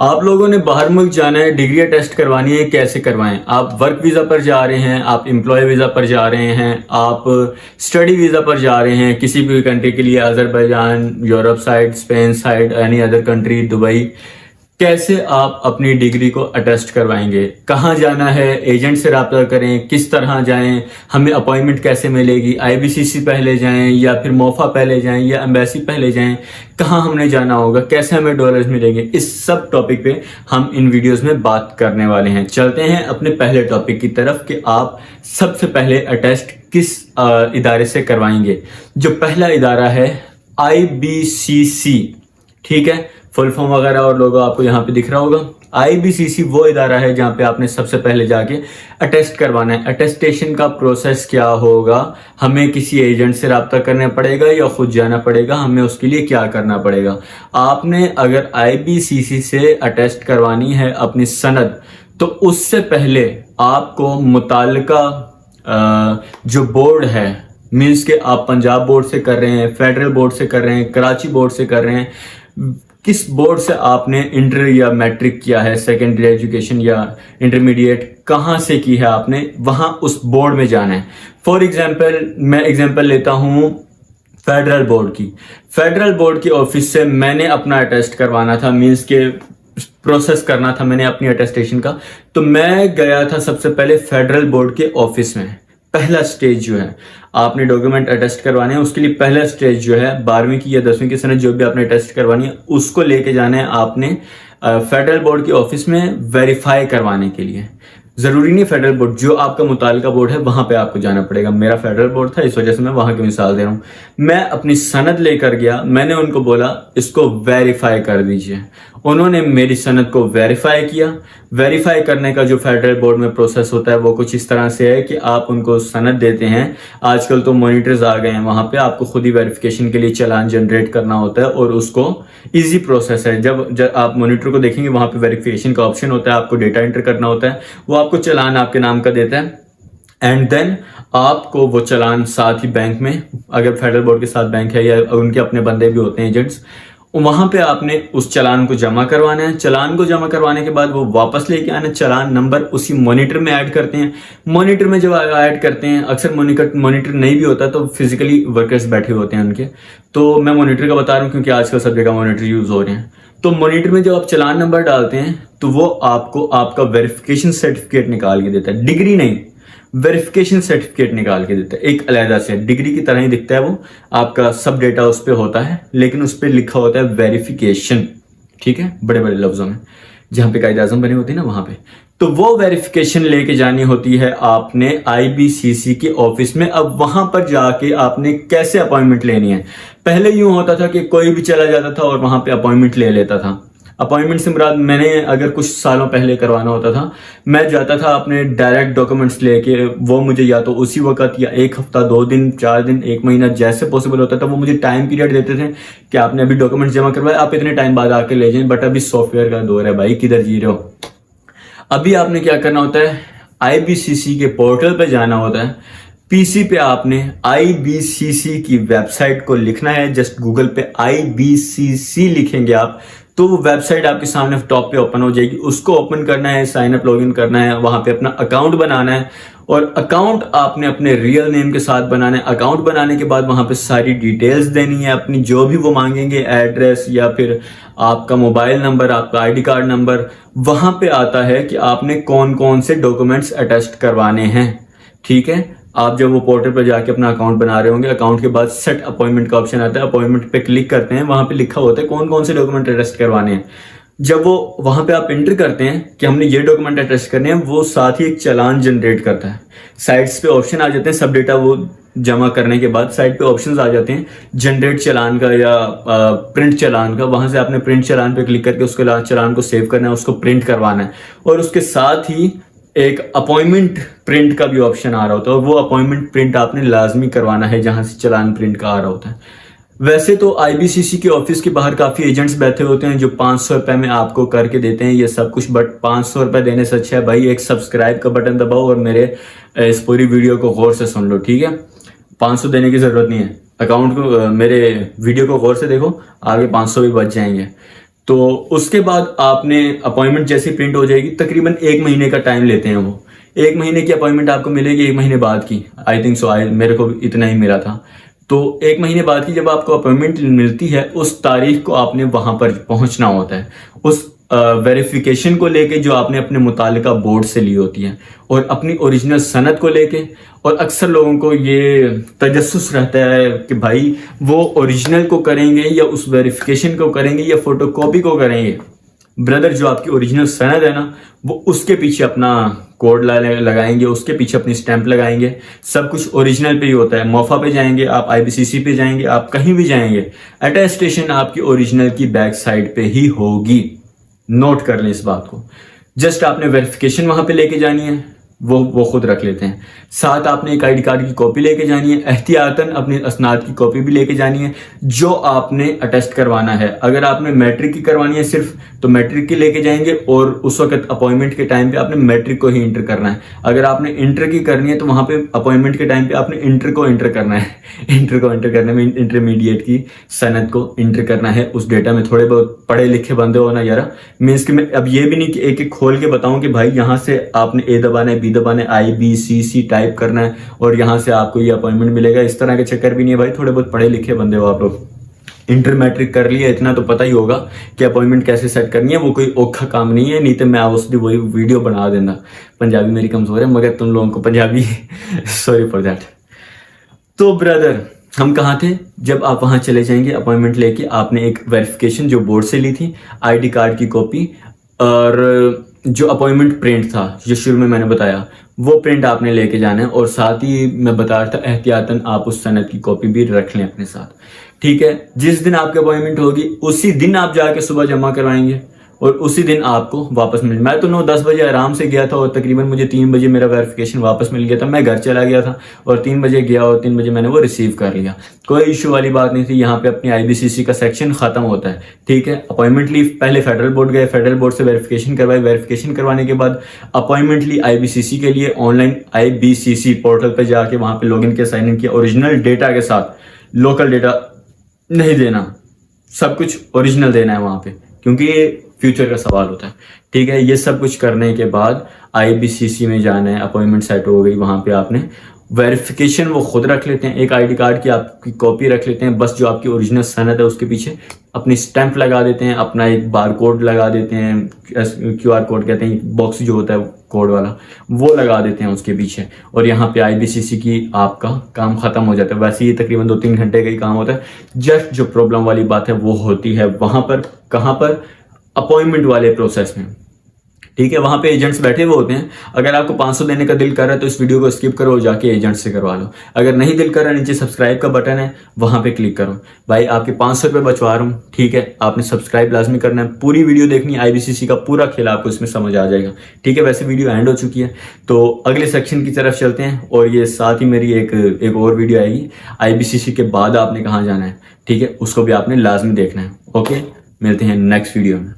आप लोगों ने बाहर मुल्क जाना है, डिग्री टेस्ट करवानी है, कैसे करवाएं? आप वर्क वीज़ा पर जा रहे हैं, आप एम्प्लॉय वीज़ा पर जा रहे हैं, आप स्टडी वीज़ा पर जा रहे हैं किसी भी कंट्री के लिए, Azerbaijan, Europe side, Spain side, any other country, Dubai. कैसे आप अपनी डिग्री को अटेस्ट करवाएंगे? कहाँ जाना है? एजेंट से रब्ता करें, किस तरह जाएं, हमें अपॉइंटमेंट कैसे मिलेगी? आईबीसीसी पहले जाएं या फिर मोफा पहले जाएं या एम्बेसी पहले जाएं? कहाँ हमने जाना होगा? कैसे हमें डॉलर्स मिलेंगे? इस सब टॉपिक पे हम इन वीडियोस में बात करने वाले हैं। चलते हैं अपने पहले टॉपिक की तरफ कि आप सबसे पहले अटेस्ट किस इदारे से करवाएंगे। जो पहला इदारा है आईबीसीसी, ठीक है, फुल फॉर्म वगैरह और लोगो आपको यहाँ पे दिख रहा होगा। आईबीसीसी वो इदारा है जहाँ पे आपने सबसे पहले जाके अटेस्ट करवाना है। अटेस्टेशन का प्रोसेस क्या होगा? हमें किसी एजेंट से रब्ता करना पड़ेगा या खुद जाना पड़ेगा? हमें उसके लिए क्या करना पड़ेगा? आपने अगर आईबीसीसी से अटेस्ट करवानी है अपनी सनद, तो उससे पहले आपको मुताल्लिका जो बोर्ड है, मीन्स के आप पंजाब बोर्ड से कर रहे हैं, फेडरल बोर्ड से कर रहे हैं, कराची बोर्ड से कर रहे हैं, किस बोर्ड से आपने इंटर या मैट्रिक किया है, सेकेंडरी एजुकेशन या इंटरमीडिएट कहाँ से की है आपने, वहां उस बोर्ड में जाना है। फॉर एग्जाम्पल मैं एग्जाम्पल लेता हूं फेडरल बोर्ड की। फेडरल बोर्ड की ऑफिस से मैंने अपना अटेस्ट करवाना था, मीन्स के प्रोसेस करना था मैंने अपनी अटेस्टेशन का, तो मैं गया था सबसे पहले फेडरल बोर्ड के ऑफिस में। पहला स्टेज जो है आपने डॉक्यूमेंट अटेस्ट करवाने हैं, उसके लिए पहला स्टेज जो है 12वीं की या 10वीं की सनद जो भी आपने टेस्ट करवानी है, उसको लेके जाना है आपने फेडरल बोर्ड के ऑफिस में वेरीफाई करवाने के लिए। जरूरी नहीं फेडरल बोर्ड, जो आपका मुताल्लिका बोर्ड है वहां पे आपको जाना पड़ेगा। मेरा फेडरल बोर्ड था, इस वजह से मैं वहां की मिसाल दे रहा हूं। मैं अपनी सनद लेकर गया, मैंने उनको बोला इसको वेरीफाई कर दीजिए। उन्होंने मेरी सनद को वेरीफाई किया। वेरीफाई करने का जो फेडरल बोर्ड में प्रोसेस होता है वो कुछ इस तरह से है कि आप उनको सनद देते हैं। आजकल तो मॉनिटर्स आ गए हैं, वहां पे आपको खुद ही वेरिफिकेशन के लिए चालान जनरेट करना होता है और उसको इजी प्रोसेस है। जब आप मॉनिटर को देखेंगे वहां पे वेरिफिकेशन का ऑप्शन होता है, आपको डेटा एंटर करना होता है, वो आपको चालान आपके नाम का देता है एंड देन आपको वो चालान साथ ही बैंक में, अगर फेडरल बोर्ड के साथ बैंक है या उनके अपने बंदे भी होते हैं एजेंट्स, वहां पे आपने उस चालान को जमा करवाना है। चालान को जमा करवाने के बाद वो वापस लेके आना। चालान नंबर उसी मॉनिटर में ऐड करते हैं। मॉनिटर में जब ऐड करते हैं, अक्सर मॉनिटर नहीं भी होता तो फिजिकली वर्कर्स बैठे होते हैं उनके, तो मैं मॉनिटर का बता रहा हूँ क्योंकि आजकल सब जगह मॉनिटर यूज हो रहे हैं। तो मॉनिटर में जब आप चालान नंबर डालते हैं तो वो आपको आपका वेरिफिकेशन सर्टिफिकेट निकाल के देता है। डिग्री नहीं, वेरिफिकेशन सर्टिफिकेट निकाल के देता है एक अलहदा से। डिग्री की तरह ही दिखता है वो, आपका सब डेटा उस पर होता है, लेकिन उस पर लिखा होता है वेरिफिकेशन, ठीक है, बड़े बड़े लफ्जों में, जहां पे कायदे आजम बने होते हैं ना वहां पे। तो वो वेरिफिकेशन लेके जानी होती है आपने आईबीसीसी के ऑफिस में। अब वहां पर जाके आपने कैसे अपॉइंटमेंट लेनी है? पहले यूं होता था कि कोई भी चला जाता था और वहां पे अपॉइंटमेंट ले लेता था। अपॉइंटमेंट से मुराद, मैंने अगर कुछ सालों पहले करवाना होता था, मैं जाता था अपने डायरेक्ट डॉक्यूमेंट्स लेके, वो मुझे या तो उसी वक्त या एक हफ्ता, 2 दिन, 4 दिन, 1 महीना जैसे पॉसिबल होता था वो मुझे टाइम पीरियड देते थे कि आपने अभी डॉक्यूमेंट्स जमा करवाए, आप इतने टाइम बाद आके ले जाएं। बट अभी सॉफ्टवेयर का दौर है भाई, किधर जी रहे हो? अभी आपने क्या करना होता है, आईबीसीसी के पोर्टल पे जाना होता है। पीसी पे आपने आईबीसीसी की वेबसाइट को लिखना है। जस्ट गूगल पे आईबीसीसी लिखेंगे आप तो वो वेबसाइट आपके सामने टॉप पे ओपन हो जाएगी। उसको ओपन करना है, साइन अप लॉगिन करना है, वहां पे अपना अकाउंट बनाना है और अकाउंट आपने अपने रियल नेम के साथ बनाना है। अकाउंट बनाने के बाद वहां पे सारी डिटेल्स देनी है अपनी, जो भी वो मांगेंगे, एड्रेस या फिर आपका मोबाइल नंबर, आपका आईडी कार्ड नंबर। वहां पे आता है कि आपने कौन कौन से डॉक्यूमेंट्स अटेस्ट करवाने हैं, ठीक है। आप जब वो पोर्टल पर जाके अपना अकाउंट बना रहे होंगे, अकाउंट के बाद सेट अपॉइंटमेंट का ऑप्शन आता है। अपॉइंटमेंट पे क्लिक करते हैं, वहां पे लिखा होता है कौन कौन से डॉक्यूमेंट अटेस्ट करवाने हैं। जब वो वहां पे आप एंटर करते हैं कि हमने ये डॉक्यूमेंट अटेस्ट करने हैं, वो साथ ही एक चालान जनरेट करता है। साइट्स पे ऑप्शन आ जाते हैं, सब डेटा वो जमा करने के बाद साइट पे ऑप्शंस आ जाते हैं जनरेट चालान का या प्रिंट चालान का। वहां से आपने प्रिंट चालान पे क्लिक करके उसके बाद चालान को सेव करना है, उसको प्रिंट करवाना है और उसके साथ ही एक अपॉइंटमेंट प्रिंट का भी ऑप्शन आ रहा होता है और वो अपॉइंटमेंट प्रिंट आपने लाजमी करवाना है जहां से चालान प्रिंट का आ रहा होता है। वैसे तो आईबीसीसी के ऑफिस के बाहर काफी एजेंट्स बैठे होते हैं जो 500 रुपए में आपको करके देते हैं ये सब कुछ, बट 500 रुपए देने से अच्छा है भाई एक सब्सक्राइब का बटन दबाओ और मेरे इस पूरी वीडियो को गौर से सुन लो, ठीक है। 500 देने की जरूरत नहीं है, अकाउंट को, मेरे वीडियो को गौर से देखो, आगे 500 भी बच जाएंगे। तो उसके बाद आपने अपॉइंटमेंट जैसी प्रिंट हो जाएगी, तकरीबन 1 महीने का टाइम लेते हैं वो। 1 महीने की अपॉइंटमेंट आपको मिलेगी 1 महीने बाद की, आई थिंक सो, मेरे को इतना ही मिला था। तो 1 महीने बाद की जब आपको अपॉइंटमेंट मिलती है, उस तारीख को आपने वहां पर पहुंचना होता है, उस वेरिफिकेशन को लेके जो आपने अपने मुतालिका बोर्ड से ली होती है, और अपनी ओरिजिनल सनद को लेके। और अक्सर लोगों को ये तजस्सुस रहता है कि भाई वो ओरिजिनल को करेंगे या उस वेरिफिकेशन को करेंगे या फोटोकॉपी को करेंगे। ब्रदर, जो आपकी ओरिजिनल सनद है ना, वो उसके पीछे अपना कोड लगाएंगे, उसके पीछे अपनी स्टैंप लगाएंगे। सब कुछ ओरिजिनल पे ही होता है। मोफा पे जाएंगे आप, IBCC पे जाएंगे आप, कहीं भी जाएंगे, अटेस्टेशन आपकी ओरिजिनल की बैक साइड पे ही होगी। नोट कर लें इस बात को। जस्ट आपने वेरिफिकेशन वहां पे लेके जानी है, वो खुद रख लेते हैं। साथ आपने एक ID कार्ड की कॉपी लेके जानी है, एहतियातन अपने असनाद की कॉपी भी लेके जानी है जो आपने अटेस्ट करवाना है। अगर आपने मैट्रिक की करवानी है सिर्फ, तो मैट्रिक की लेके जाएंगे, और उस वक्त अपॉइंटमेंट के टाइम पे आपने मैट्रिक को ही इंटर करना है। अगर आपने इंटर की करनी है तो वहां पे अपॉइंटमेंट के टाइम पे आपने इंटर को इंटर करना है। इंटर को इंटर करने में इंटरमीडिएट की सनद को इंटर करना है उस डेटा में। थोड़े बहुत पढ़े लिखे बंदे हो ना यार, मीन्स कि मैं अब ये भी नहीं कि एक एक खोल के बताऊं कि भाई यहाँ से आपने A दबाना है, B दबाना है, IBCC टाइप करना है और यहाँ से आपको ये अपॉइंटमेंट मिलेगा। इस तरह के चक्कर भी नहीं है भाई, थोड़े बहुत पढ़े लिखे बंदे हो आप लोग, इंटर मैट्रिक कर लिया, इतना तो पता ही होगा कि अपॉइंटमेंट कैसे सेट करनी है। वो कोई औखा काम नहीं है, नहीं तो मैं उसकी वही वीडियो बना देना। पंजाबी मेरी कमजोर है, मगर तुम लोगों को पंजाबी सॉरी फॉर दैट। तो ब्रदर, हम कहाँ थे जब आप वहां चले जाएंगे अपॉइंटमेंट लेके। आपने एक वेरिफिकेशन जो बोर्ड से ली थी, ID कार्ड की कॉपी, और जो अपॉइंटमेंट प्रिंट था जो शुरू में मैंने बताया, वो प्रिंट आपने लेके जाना है। और साथ ही मैं बता रहा था, एहतियातन आप उस सनद की कॉपी भी रख लें अपने साथ, ठीक है। जिस दिन आपकी अपॉइंटमेंट होगी उसी दिन आप जाके सुबह जमा करवाएंगे और उसी दिन आपको वापस मिल। मैं तो 9-10 बजे आराम से गया था और तकरीबन मुझे 3 बजे मेरा वेरिफिकेशन वापस मिल गया था। मैं घर चला गया था और 3 बजे गया और 3 बजे मैंने वो रिसीव कर लिया। कोई इशू वाली बात नहीं थी। यहाँ पे अपनी IBCC का सेक्शन खत्म होता है, ठीक है। अपॉइंटमेंट ली, पहले फेडरल बोर्ड गए, फेडरल बोर्ड से वेरिफिकेशन करवाई, वेरिफिकेशन करवाने के बाद अपॉइंटमेंट ली IBCC के लिए। ऑनलाइन IBCC पोर्टल पर जाके वहां पे लॉगिन किया, साइन इन किया, ओरिजिनल डेटा के साथ। लोकल डेटा नहीं देना, सब कुछ ओरिजिनल देना है वहां पे, क्योंकि ये फ्यूचर का सवाल होता है, ठीक है। ये सब कुछ करने के बाद IBCC में जाना है, अपॉइंटमेंट सेट हो गई। वहां पे आपने वेरिफिकेशन वो खुद रख लेते हैं, एक ID कार्ड की आपकी कॉपी रख लेते हैं, बस जो आपकी ओरिजिनल सनद है उसके पीछे अपनी स्टैंप लगा देते हैं, अपना एक बार कोड लगा देते हैं, QR कोड कहते हैं, बॉक्स जो होता है कोड वाला, वो लगा देते हैं उसके पीछे। और यहाँ पे IBCC की आपका काम खत्म हो जाता है। वैसे ये तकरीबन 2-3 घंटे का ही काम होता है। जस्ट जो प्रॉब्लम वाली बात है वो होती है वहां पर, कहां पर, अपॉइंटमेंट वाले प्रोसेस में, ठीक है। वहां पे एजेंट्स बैठे हुए होते हैं। अगर आपको 500 देने का दिल कर रहा है तो इस वीडियो को स्किप करो और जाके एजेंट से करवा लो। अगर नहीं दिल कर रहा, नीचे सब्सक्राइब का बटन है, वहां पे क्लिक करो। भाई आपके 500 रुपये बचवा रहा हूँ, ठीक है। आपने सब्सक्राइब लाजमी करना है, पूरी वीडियो देखनी है, IBCC का पूरा खेल आपको इसमें समझ आ जाएगा, ठीक है। वैसे वीडियो एंड हो चुकी है, तो अगले सेक्शन की तरफ चलते हैं। और ये साथ ही मेरी एक और वीडियो आएगी, IBCC के बाद आपने कहाँ जाना है, ठीक है, उसको भी आपने लाजमी देखना है। ओके, मिलते हैं नेक्स्ट वीडियो में।